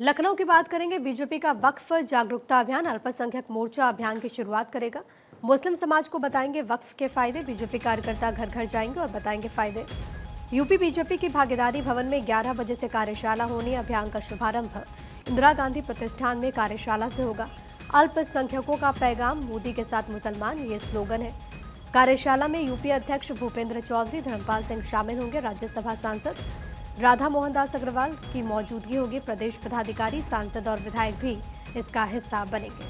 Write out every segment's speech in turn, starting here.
लखनऊ की बात करेंगे। बीजेपी का वक्फ जागरूकता अभियान अल्पसंख्यक मोर्चा अभियान की शुरुआत करेगा। मुस्लिम समाज को बताएंगे वक्फ के फायदे। बीजेपी कार्यकर्ता घर घर जाएंगे और बताएंगे फायदे। यूपी बीजेपी की भागीदारी भवन में 11 बजे से कार्यशाला होनी। अभियान का शुभारंभ इंदिरा गांधी प्रतिष्ठान में कार्यशाला से होगा। अल्पसंख्यकों का पैगाम, मोदी के साथ मुसलमान, ये स्लोगन है। कार्यशाला में यूपी अध्यक्ष भूपेंद्र चौधरी, धर्मपाल सिंह शामिल होंगे। राज्यसभा सांसद राधा मोहन दास अग्रवाल की मौजूदगी होगी। प्रदेश पदाधिकारी, सांसद और विधायक भी इसका हिस्सा बनेंगे।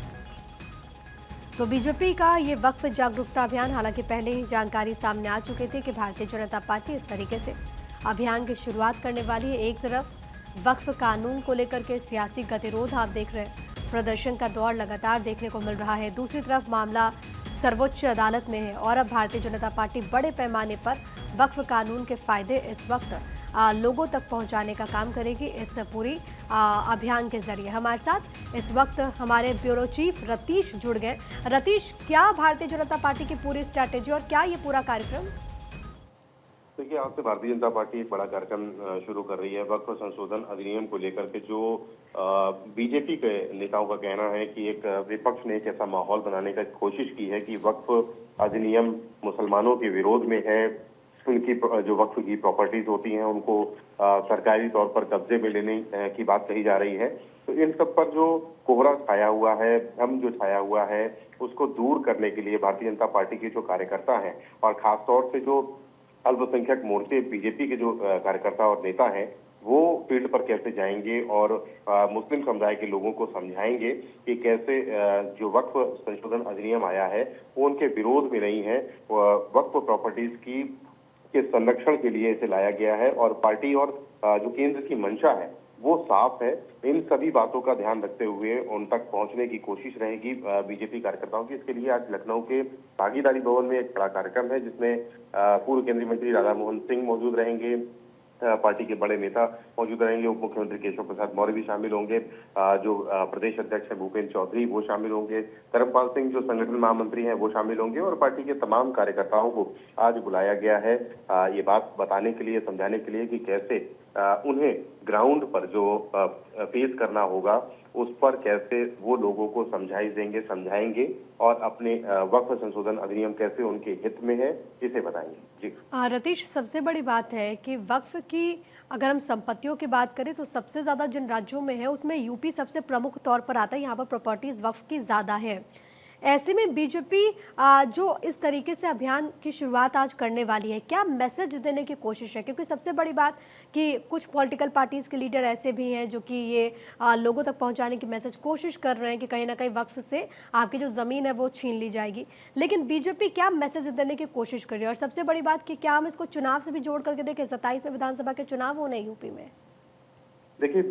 तो बीजेपी का ये वक्फ जागरूकता अभियान, हालांकि पहले ही जानकारी सामने आ चुकी थी कि भारतीय जनता पार्टी इस तरीके से अभियान की शुरुआत करने वाली है। एक तरफ वक्फ कानून को लेकर के सियासी गतिरोध आप देख रहे हैं, प्रदर्शन का दौर लगातार देखने को मिल रहा है। दूसरी तरफ मामला सर्वोच्च अदालत में है और अब भारतीय जनता पार्टी बड़े पैमाने पर वक्फ कानून के फायदे इस वक्त लोगों तक पहुंचाने का काम करेगी इस पूरी अभियान के जरिए। हमारे साथ इस वक्त हमारे ब्यूरो चीफ रतीश जुड़ गए। रतीश, क्या भारतीय जनता पार्टी की पूरी स्ट्रैटेजी और क्या ये पूरा कार्यक्रम? देखिए, आज से भारतीय जनता पार्टी एक बड़ा कार्यक्रम शुरू कर रही है। वक्फ संशोधन अधिनियम को लेकर के जो बीजेपी के नेताओं का कहना है कि एक विपक्ष ने एक ऐसा माहौल बनाने की कोशिश की है कि वक्फ अधिनियम मुसलमानों के विरोध में है। उनकी जो वक्फ की प्रॉपर्टीज होती हैं उनको सरकारी तौर पर कब्जे में लेने की बात कही जा रही है। तो इन सब पर जो कोहरा छाया हुआ है, भ्रम जो छाया हुआ है, उसको दूर करने के लिए भारतीय जनता पार्टी के जो कार्यकर्ता हैं और खासतौर से जो अल्पसंख्यक मोर्चे बीजेपी के जो कार्यकर्ता और नेता हैं, वो फील्ड पर कैसे जाएंगे और मुस्लिम समुदाय के लोगों को समझाएंगे कि कैसे जो वक्फ संशोधन अधिनियम आया है वो उनके विरोध में नहीं है। वक्फ प्रॉपर्टीज की के संरक्षण के लिए इसे लाया गया है और पार्टी और जो केंद्र की मंशा है वो साफ है। इन सभी बातों का ध्यान रखते हुए उन तक पहुंचने की कोशिश रहेगी बीजेपी कार्यकर्ताओं की। इसके लिए आज लखनऊ के भागीदारी भवन में एक बड़ा कार्यक्रम है जिसमें पूर्व केंद्रीय मंत्री राधा मोहन सिंह मौजूद रहेंगे, पार्टी के बड़े नेता मौजूद रहेंगे, उप मुख्यमंत्री केशव प्रसाद मौर्य भी शामिल होंगे, जो प्रदेश अध्यक्ष है भूपेंद्र चौधरी वो शामिल होंगे, धर्मपाल सिंह जो संगठन महामंत्री हैं वो शामिल होंगे और पार्टी के तमाम कार्यकर्ताओं को आज बुलाया गया है ये बात बताने के लिए, समझाने के लिए कि कैसे उन्हें ग्राउंड पर जो फेस करना होगा उस पर कैसे वो लोगों को समझाएंगे और अपने वक्फ संशोधन अधिनियम कैसे उनके हित में है इसे बताएंगे। जी रतीश, सबसे बड़ी बात है कि वक्फ की अगर हम संपत्तियों की बात करें तो सबसे ज़्यादा जिन राज्यों में है उसमें यूपी सबसे प्रमुख तौर पर आता है। यहाँ पर प्रॉपर्टीज वक्फ की ज़्यादा है। ऐसे में बीजेपी जो इस तरीके से अभियान की शुरुआत आज करने वाली है, क्या मैसेज देने की कोशिश है? क्योंकि सबसे बड़ी बात कि कुछ पॉलिटिकल पार्टीज के लीडर ऐसे भी हैं जो कि ये लोगों तक पहुंचाने की मैसेज कोशिश कर रहे हैं कि कहीं ना कहीं वक्फ से आपकी जो ज़मीन है वो छीन ली जाएगी, लेकिन बीजेपी क्या मैसेज देने की कोशिश कर रही है? और सबसे बड़ी बात कि क्या हम इसको चुनाव से भी जोड़ करके देखें? 27 में विधानसभा के चुनाव होने यूपी में। देखिए,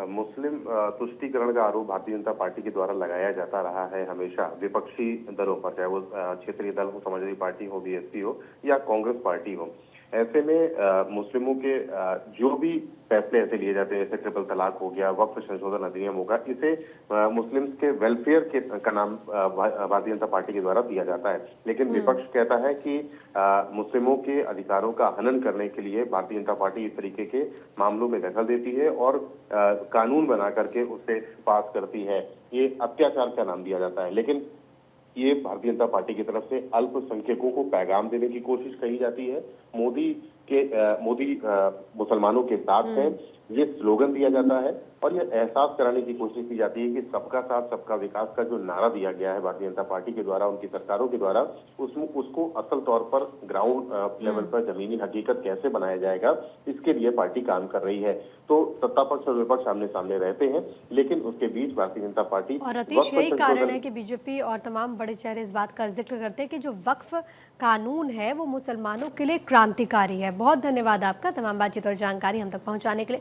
मुस्लिम तुष्टीकरण का आरोप भारतीय जनता पार्टी के द्वारा लगाया जाता रहा है हमेशा विपक्षी दलों पर, चाहे वो क्षेत्रीय दल हो, समाजवादी पार्टी हो, बीएसपी हो या कांग्रेस पार्टी हो। ऐसे में मुस्लिमों के जो भी फैसले ऐसे लिए जाते हैं, जैसे ट्रिपल तलाक हो गया, वक्फ संशोधन अधिनियम होगा, इसे मुस्लिम्स के वेलफेयर का नाम भारतीय जनता पार्टी के द्वारा दिया जाता है। लेकिन विपक्ष कहता है कि मुस्लिमों के अधिकारों का हनन करने के लिए भारतीय जनता पार्टी इस तरीके के मामलों में दखल देती है और कानून बना करके उसे पास करती है। ये अत्याचार का नाम दिया जाता है। लेकिन ये भारतीय जनता पार्टी की तरफ से अल्पसंख्यकों को पैगाम देने की कोशिश कही जाती है। मोदी मुसलमानों के साथ है, ये स्लोगन दिया जाता है और ये एहसास कराने की कोशिश की जाती है कि सबका साथ सबका विकास का जो नारा दिया गया है भारतीय जनता पार्टी के द्वारा, उनकी सरकारों के द्वारा, उसको असल तौर पर ग्राउंड लेवल पर जमीनी हकीकत कैसे बनाया जाएगा, इसके लिए पार्टी काम कर रही है। तो सत्ता पक्ष और विपक्ष सामने सामने रहते हैं, लेकिन उसके बीच भारतीय जनता पार्टी और रतीश, यही कारण है कि बीजेपी और तमाम बड़े चेहरे इस बात का जिक्र करते हैं कि जो वक्फ कानून है वो मुसलमानों के लिए क्रांतिकारी है। बहुत धन्यवाद आपका तमाम बातचीत और जानकारी हम तक पहुंचाने के लिए।